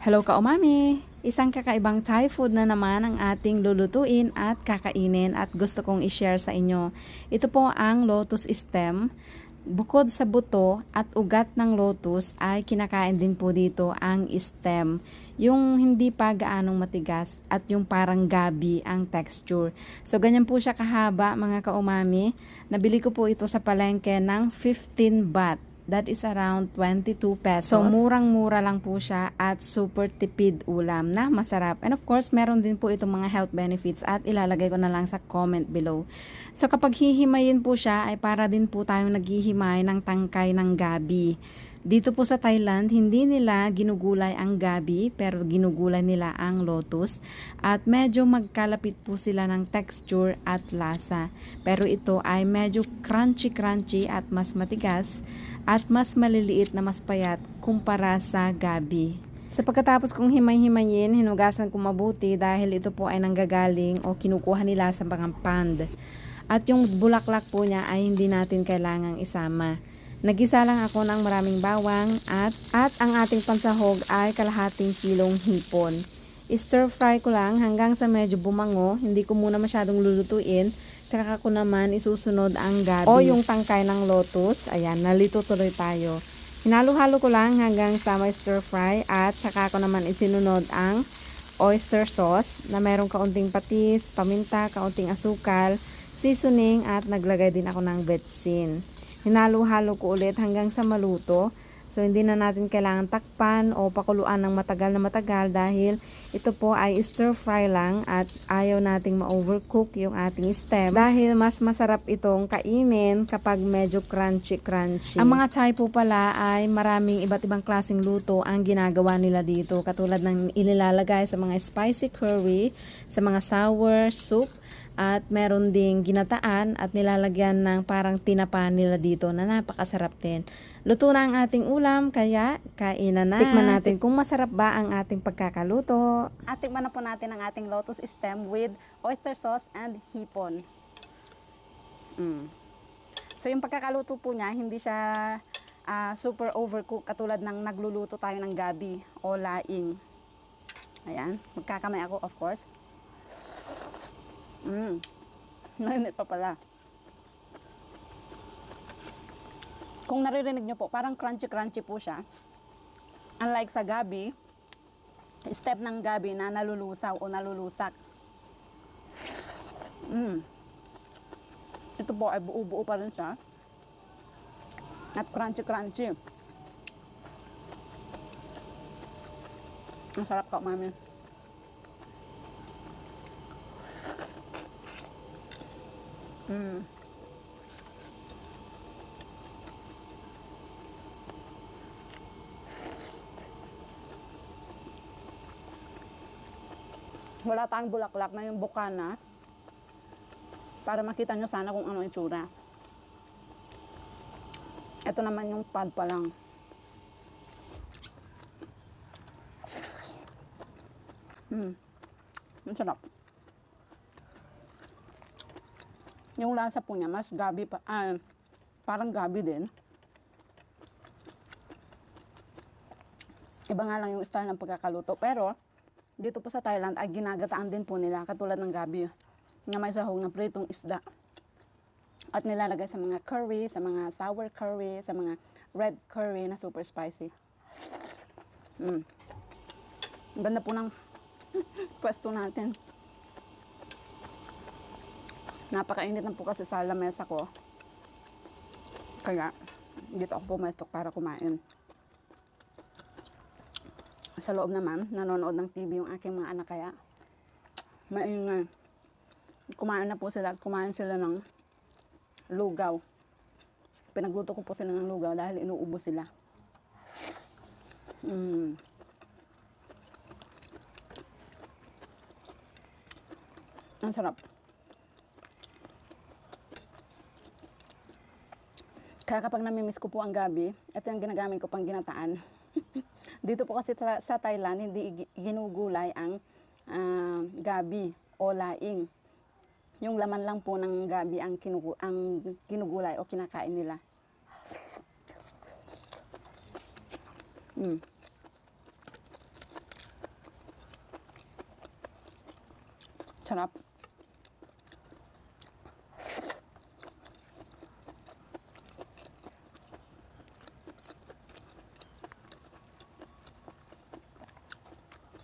Hello ka-umami! Isang kakaibang Thai food na naman ang ating lulutuin at kakainin at gusto kong i-share sa inyo. Ito po ang lotus stem. Bukod sa buto at ugat ng lotus ay kinakain din po dito ang stem. Yung hindi pa gaanong matigas at yung parang gabi ang texture. So ganyan po siya kahaba mga ka-umami. Nabili ko po ito sa palengke ng 15 baht. That is around 22 pesos. So, murang-mura lang po siya at super tipid ulam na masarap. And of course, meron din po itong mga health benefits at ilalagay ko na lang sa comment below. So, kapag hihimayin po siya, ay para din po tayong naghihimay ng tangkay ng gabi. Dito po sa Thailand, hindi nila ginugulay ang gabi, pero ginugulay nila ang lotus. At medyo magkalapit po sila ng texture at lasa. Pero ito ay medyo crunchy-crunchy at mas matigas at mas maliliit na mas payat kumpara sa gabi. Sa pagkatapos kong himay-himayin, hinugasan ko mabuti dahil ito po ay nanggagaling o kinukuha nila sa mga pond. At yung bulaklak po niya ay hindi natin kailangang isama. Nagisa lang ako ng maraming bawang at ang ating pansahog ay kalahating kilong hipon. Stir fry ko lang hanggang sa medyo bumango, hindi ko muna masyadong lulutuin. Tsaka ko naman isusunod ang gabi o yung tangkay ng lotus. Ayan, nalito tuloy tayo. Hinalo-halo ko lang hanggang sa may stir fry at tsaka ko naman isinunod ang oyster sauce na merong kaunting patis, paminta, kaunting asukal, seasoning at naglagay din ako ng betsin. Hinalo-halo ko ulit hanggang sa maluto. So, hindi na natin kailangan takpan o pakuluan ng matagal na matagal dahil ito po ay stir fry lang at ayaw nating ma-overcook yung ating stem dahil mas masarap itong kainin kapag medyo crunchy-crunchy. Ang mga Thai po pala ay maraming iba't ibang klaseng luto ang ginagawa nila dito katulad ng inilalagay sa mga spicy curry, sa mga sour soup, at meron ding ginataan at nilalagyan ng parang tinapa nila dito na napakasarap din. Luto na ang ating ulam, kaya kainan na. Tikman natin kung masarap ba ang ating pagkakaluto. At tikman na po natin ang ating lotus stem with oyster sauce and hipon. So yung pagkakaluto po niya, hindi siya super overcook katulad ng nagluluto tayo ng gabi o laing. Ayan, magkakamay ako of course. Mainit pa pala. Kung naririnig nyo po, parang crunchy-crunchy po siya. Unlike sa gabi, step ng gabi na nalulusaw o nalulusak. Ito po ay buo-buo pa rin siya. At crunchy-crunchy. Ang sarap ka, mami. Wala tayong bulaklak na yung bukana para makita nyo sana kung ano yung tsura. Ito naman yung pod pa lang. Ang sarap. Yung lasa po niya, mas gabi pa, parang gabi din. Iba nga lang yung style ng pagkakaluto. Pero, dito po sa Thailand ay ginagataan din po nila, katulad ng gabi. Nga may sahog na pritong isda. At nilalagay sa mga curry, sa mga sour curry, sa mga red curry na super spicy. Ang ganda po ng pwesto natin. Napakainit na po kasi sa lamesa ko. Kaya, dito ako pumestok para kumain. Sa loob naman, nanonood ng TV yung aking mga anak kaya maingay. Kumain na po sila at kumain sila ng lugaw. Pinagluto ko po sila ng lugaw dahil inuubos sila. Ang sarap. Kaya kapag namimiss ko po ang gabi, ito yung ginagamit ko pang ginataan. Dito po kasi sa Thailand, hindi ginugulay ang gabi o laing. Yung laman lang po ng gabi ang ginugulay o kinakain nila. Sarap.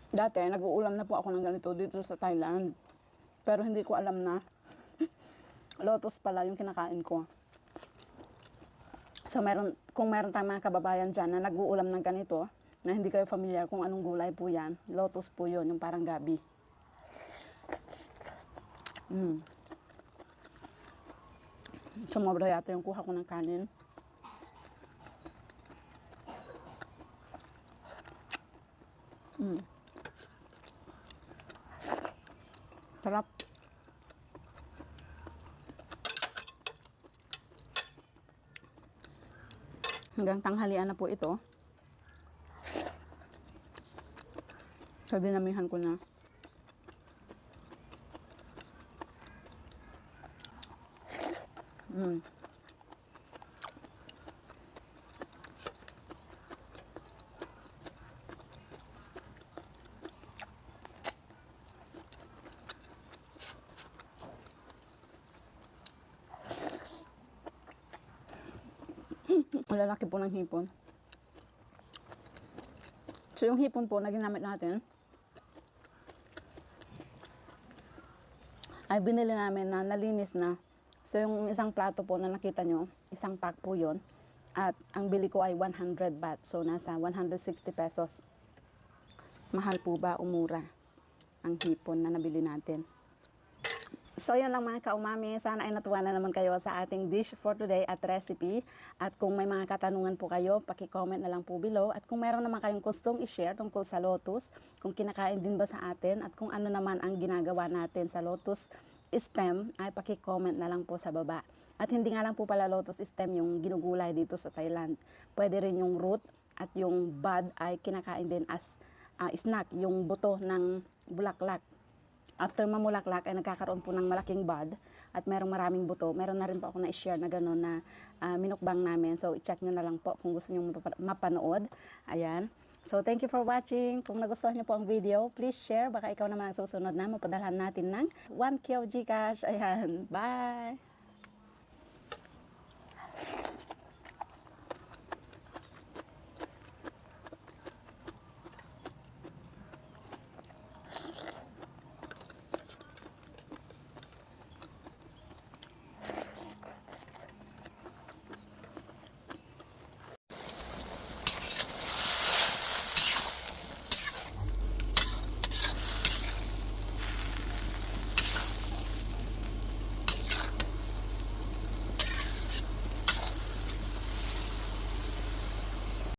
Dati, nag-uulam na po ako ng ganito dito sa Thailand. Pero hindi ko alam na lotus pala yung kinakain ko. So, kung meron tayong mga kababayan dyan na nag-uulam ng ganito, na hindi kayo familiar kung anong gulay po yan, lotus po yun, yung parang gabi. Sumobra yata yung kuha ko ng kanin. Sarap. Hanggang tanghalian na po ito. So, dinamihan ko na. Ang lalaki po ng hipon. So, yung hipon po na ginamit natin, ay binili namin na nalinis na. So, yung isang plato po na nakita nyo, isang pack po yun. At ang bili ko ay 100 baht. So, nasa 160 pesos. Mahal po ba o mura ang hipon na nabili natin? So, yan lang mga kaumami. Sana ay natuwa na naman kayo sa ating dish for today at recipe. At kung may mga katanungan po kayo, paki-comment na lang po below. At kung meron naman kayong gustong i-share tungkol sa lotus, kung kinakain din ba sa atin, at kung ano naman ang ginagawa natin sa lotus stem, ay paki-comment na lang po sa baba. At hindi nga lang po pala lotus stem yung ginugulay dito sa Thailand. Pwede rin yung root at yung bud ay kinakain din as snack, yung buto ng bulaklak. After mamulaklak ay nagkakaroon po ng malaking bud at merong maraming buto. Meron na rin po ako na-share na gano'n na minukbang namin. So, i-check nyo na lang po kung gusto nyo mapanood. Ayan. So, thank you for watching. Kung nagustuhan nyo po ang video, please share. Baka ikaw naman ang susunod na mapadalhan natin ng 1K of Gcash. Ayan. Bye!